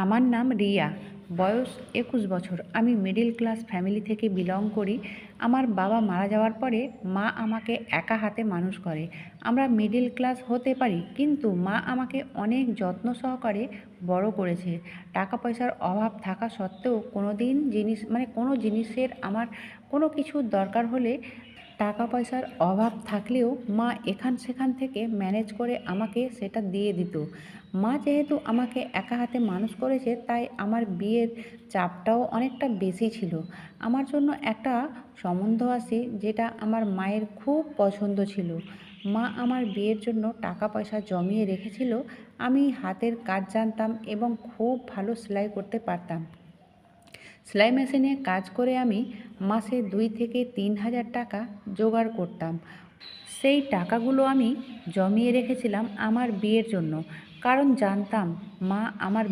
আমার নাম রিয়া, বয়স 21 বছর। আমি মিডল ক্লাস ফ্যামিলি থেকে বিলং করি। আমার বাবা মারা যাওয়ার পরে মা আমাকে একা হাতে মানুষ করে। আমরা মিডল ক্লাস হতে পারি, কিন্তু মা আমাকে অনেক যত্ন সহকারে বড় করেছে। টাকা পয়সার অভাব থাকা সত্ত্বেও কোনো জিনিসের আমার কোনো কিছুর দরকার হলে টাকা পয়সার অভাব থাকলেও মা এখান সেখান থেকে ম্যানেজ করে আমাকে সেটা দিয়ে দিত। মা যেহেতু আমাকে একা হাতে মানুষ করেছে, তাই আমার বিয়ের চাপটাও অনেকটা বেশি ছিল। আমার জন্য একটা সম্বন্ধ আসে, যেটা আমার মায়ের খুব পছন্দ ছিল। মা আমার বিয়ের জন্য টাকা পয়সা জমিয়ে রেখেছিল। আমি হাতের কাজ জানতাম এবং খুব ভালো সেলাই করতে পারতাম। সেলাই মেশিনে কাজ করে আমি মাসে 2 থেকে 3 হাজার টাকা জোগাড় করতাম। সেই টাকাগুলো আমি জমিয়ে রেখেছিলাম আমার বিয়ের জন্য, কারণ জানতাম মা আমার